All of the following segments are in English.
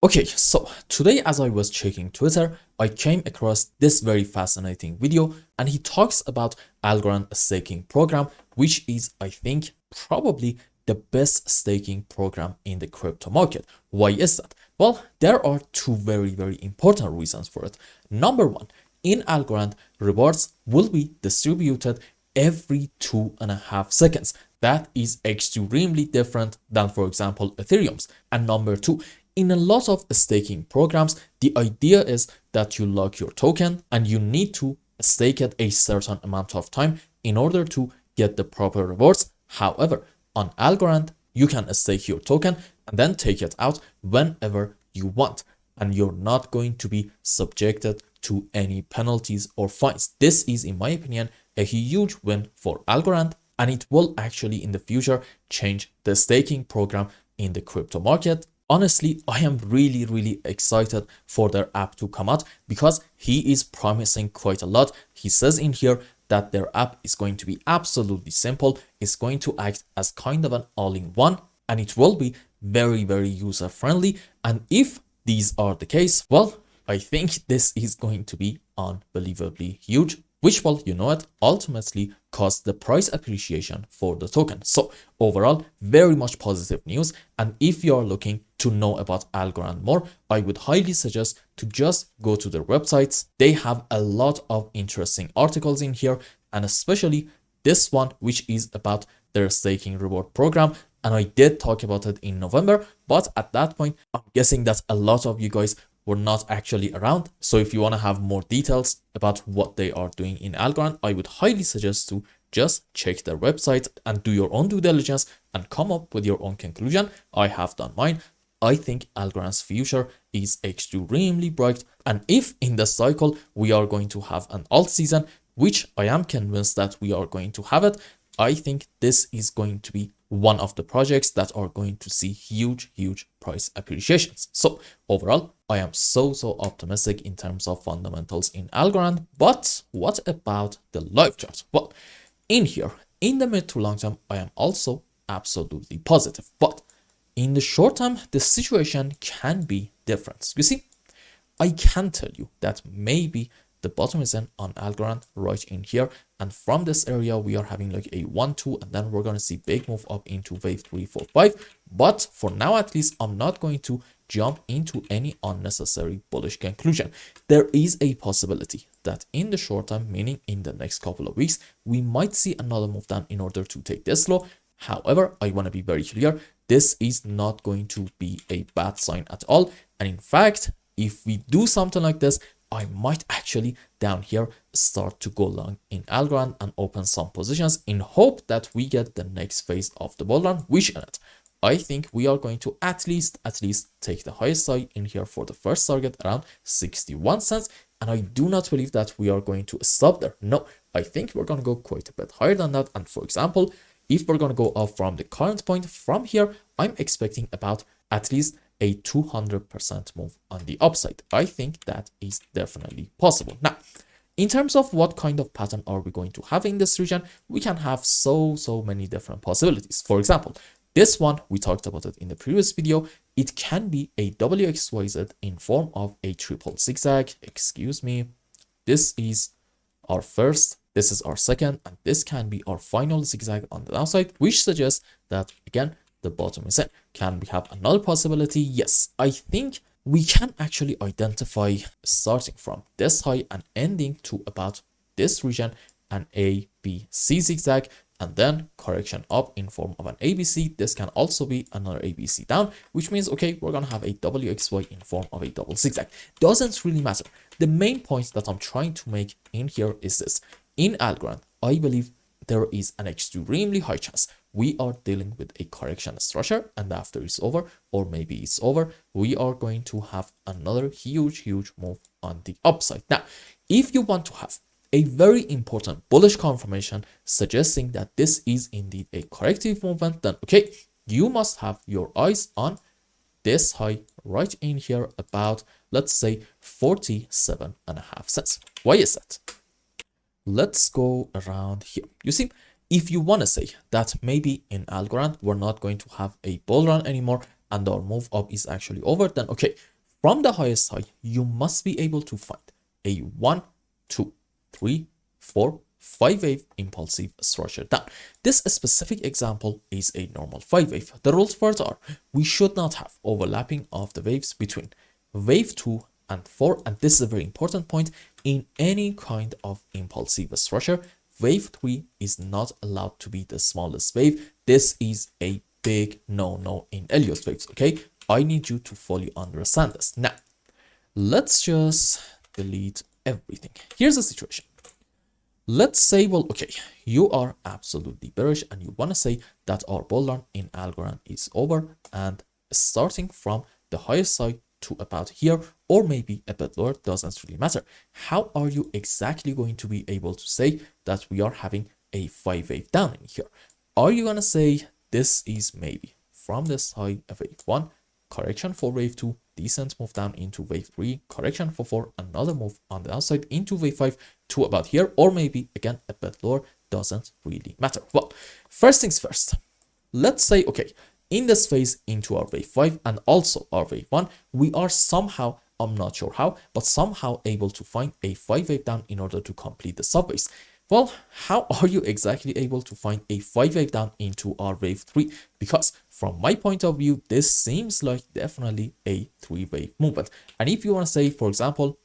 Okay, so today as I was checking Twitter, I came across this very fascinating video and he talks about Algorand staking program, which is, I think, probably the best staking program in the crypto market. Why is that? Well, there are two very important reasons for it. Number one, in Algorand, rewards will be distributed every 2.5 seconds. That is extremely different than, for example, Ethereum's. And number two, in a lot of staking programs, the idea is that you lock your token and you need to stake it a certain amount of time in order to get the proper rewards. However, on Algorand, you can stake your token and then take it out whenever you want, and you're not going to be subjected to any penalties or fines. This is, in my opinion, a huge win for Algorand, and it will actually in the future change the staking program in the crypto market. Honestly, I am really excited for their app to come out because he is promising quite a lot. He says in here that their app is going to be absolutely simple. It's going to act as kind of an all-in-one, and it will be very user friendly. And if these are the case, well, I think this is going to be unbelievably huge, which will, you know what, ultimately cause the price appreciation for the token. So overall, very much positive news. And if you're looking to know about Algorand more, I would highly suggest to just go to their websites. They have a lot of interesting articles in here, and especially this one, which is about their staking reward program. And I did talk about it in November, but at that point, I'm guessing that a lot of you guys were not actually around. So if you want to have more details about what they are doing in Algorand, I would highly suggest to just check their website and do your own due diligence and come up with your own conclusion. I have done mine. I think Algorand's future is extremely bright. And if in the cycle we are going to have an alt season, which I am convinced that we are going to have it, I think this is going to be one of the projects that are going to see huge price appreciations. So overall, I am so optimistic in terms of fundamentals in Algorand. But what about the live chart? Well, in here, in the mid to long term, I am also absolutely positive. But in the short term, the situation can be different. You see, I can tell you that maybe the bottom is in on Algorand right in here, and from this area we are having like a 1-2, and then we're going to see big move up into wave 3, 4, 5. But for now, at least, I'm not going to jump into any unnecessary bullish conclusion. There is a possibility that in the short term, meaning in the next couple of weeks, we might see another move down in order to take this low. However, I want to be very clear, this is not going to be a bad sign at all. And in fact, if we do something like this, I might actually down here start to go long in Algorand and open some positions in hope that we get the next phase of the bull run, which in it, I think we are going to at least take the highest side in here for the first target around 61 cents. And I do not believe that we are going to stop there. No, I think we're going to go quite a bit higher than that. And for example, if we're going to go up from the current point from here, I'm expecting about at least a 200% move on the upside. I think that is definitely possible. Now, in terms of what kind of pattern are we going to have in this region, we can have so many different possibilities. For example, this one, we talked about it in the previous video. It can be a WXYZ in form of a triple zigzag. Excuse me. This is our first, this is our second, and this can be our final zigzag on the downside, which suggests that, again, the bottom is in. Can we have another possibility? Yes, I think we can actually identify starting from this high and ending to about this region an ABC zigzag, and then correction up in form of an ABC. This can also be another ABC down, which means, okay, we're going to have a WXY in form of a double zigzag. Doesn't really matter. The main point that I'm trying to make in here is this. In Algorand, I believe there is an extremely high chance we are dealing with a correction structure, and after it's over, or maybe it's over, we are going to have another huge move on the upside. Now, if you want to have a very important bullish confirmation suggesting that this is indeed a corrective movement, then okay, you must have your eyes on this high right in here about, let's say, 47.5 cents. Why is that? Let's go around here. You see, if you want to say that maybe in Algorand we're not going to have a bull run anymore, and our move up is actually over, then okay, from the highest high, you must be able to find a 1, 2, 3, 4, 5 wave impulsive structure down. This specific example is a normal 5 wave. The rules for it are we should not have overlapping of the waves between wave 2 and 4, and this is a very important point in any kind of impulsive structure. Wave 3 is not allowed to be the smallest wave. This is a big no-no in Elliott waves, okay? I need you to fully understand this. Now, let's just delete everything. Here's the situation. Let's say, well, okay, you are absolutely bearish and you want to say that our bull run in Algorand is over, and starting from the highest side to about here, or maybe a bit lower, doesn't really matter. How are you exactly going to be able to say that we are having a 5 wave down in here? Are you going to say this is maybe from this high of wave 1, correction for wave 2, decent move down into wave 3, correction for 4, another move on the downside into wave 5 to about here, or maybe again a bit lower, doesn't really matter. Well, first things first, let's say, okay, in this phase into our wave 5 and also our wave 1, we are somehow, I'm not sure how, but somehow able to find a 5 wave down in order to complete the subwaves. Well, how are you exactly able to find a 5 wave down into our wave 3? Because from my point of view, this seems like definitely a 3 wave movement. And if you want to say, for example,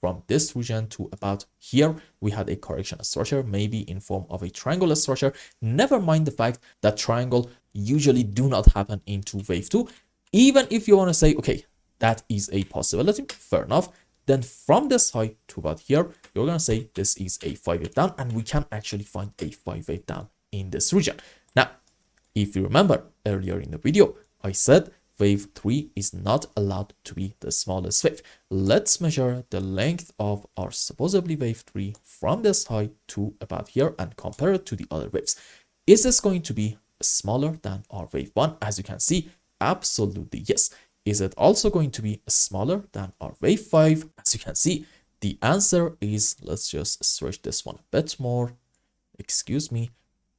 from this region to about here, we had a correction structure, maybe in form of a triangular structure. Never mind the fact that triangle usually do not happen into wave 2. Even if you want to say, okay, that is a possibility, fair enough. Then from this high to about here, you're going to say this is a 5 wave down, and we can actually find a 5 wave down in this region. Now, if you remember earlier in the video, I said wave 3 is not allowed to be the smallest wave. Let's measure the length of our supposedly wave 3 from this high to about here and compare it to the other waves. Is this going to be smaller than our wave 1? As you can see, absolutely yes. Is it also going to be smaller than our wave 5? As you can see, the answer is, let's just stretch this one a bit more, excuse me,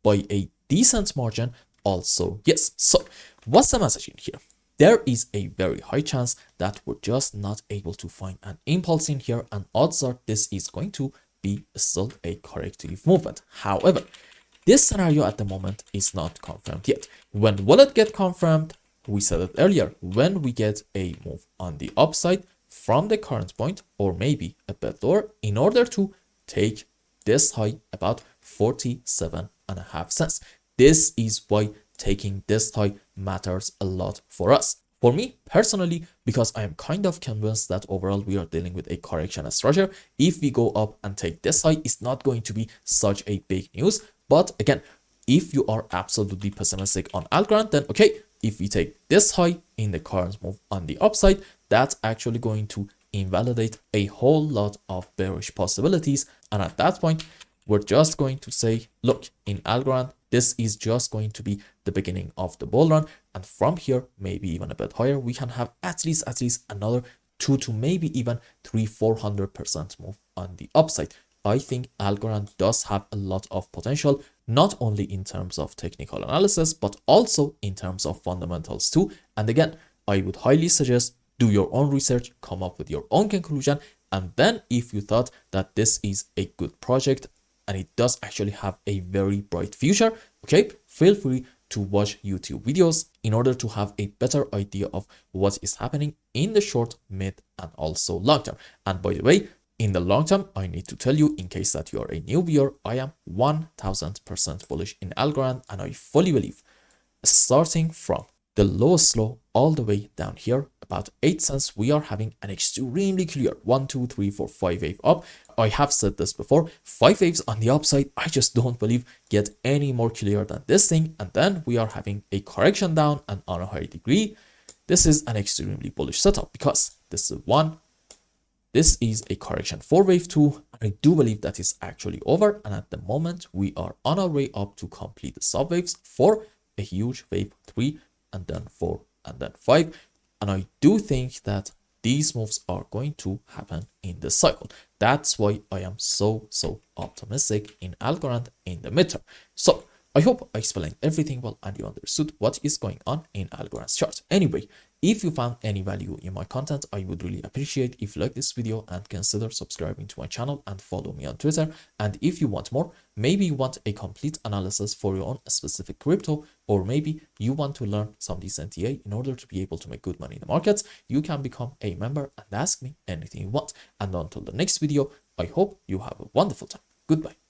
by a decent margin, also yes. So what's the message in here? There is a very high chance that we're just not able to find an impulse in here, and odds are this is going to be still a corrective movement. However, this scenario at the moment is not confirmed yet. When will it get confirmed? We said it earlier, when we get a move on the upside from the current point, or maybe a bit lower, in order to take this high about 47.5 cents. This is why taking this high matters a lot for us. For me personally, because I am kind of convinced that overall we are dealing with a correction structure. If we go up and take this high, it's not going to be such a big news. But again, if you are absolutely pessimistic on Algorand, then okay, if we take this high in the current move on the upside, that's actually going to invalidate a whole lot of bearish possibilities. And at that point, we're just going to say, look, in Algorand, this is just going to be the beginning of the bull run. And from here, maybe even a bit higher, we can have at least another 2 to maybe even 300-400% move on the upside. I think Algorand does have a lot of potential, not only in terms of technical analysis, but also in terms of fundamentals too. And again, I would highly suggest do your own research, come up with your own conclusion. And then if you thought that this is a good project and it does actually have a very bright future, okay, feel free to watch YouTube videos in order to have a better idea of what is happening in the short, mid, and also long term. And by the way, in the long term, I need to tell you, in case that you are a new viewer, I am 1000% bullish in Algorand, and I fully believe starting from the lowest low all the way down here, about 8 cents, we are having an extremely clear 1, 2, 3, 4, 5 wave up. I have said this before, 5 waves on the upside, I just don't believe get any more clear than this thing. And then we are having a correction down, and on a high degree, this is an extremely bullish setup because this is one. This is a correction for wave 2. I do believe that is actually over. And at the moment, we are on our way up to complete the subwaves for a huge wave 3 and then 4 and then 5. And I do think that these moves are going to happen in the cycle. That's why I am so optimistic in Algorand in the midterm. So I hope I explained everything well and you understood what is going on in Algorand's chart. Anyway, if you found any value in my content, I would really appreciate if you like this video and consider subscribing to my channel and follow me on Twitter. And if you want more, maybe you want a complete analysis for your own specific crypto, or maybe you want to learn some decent TA in order to be able to make good money in the markets, you can become a member and ask me anything you want. And until the next video, I hope you have a wonderful time. Goodbye.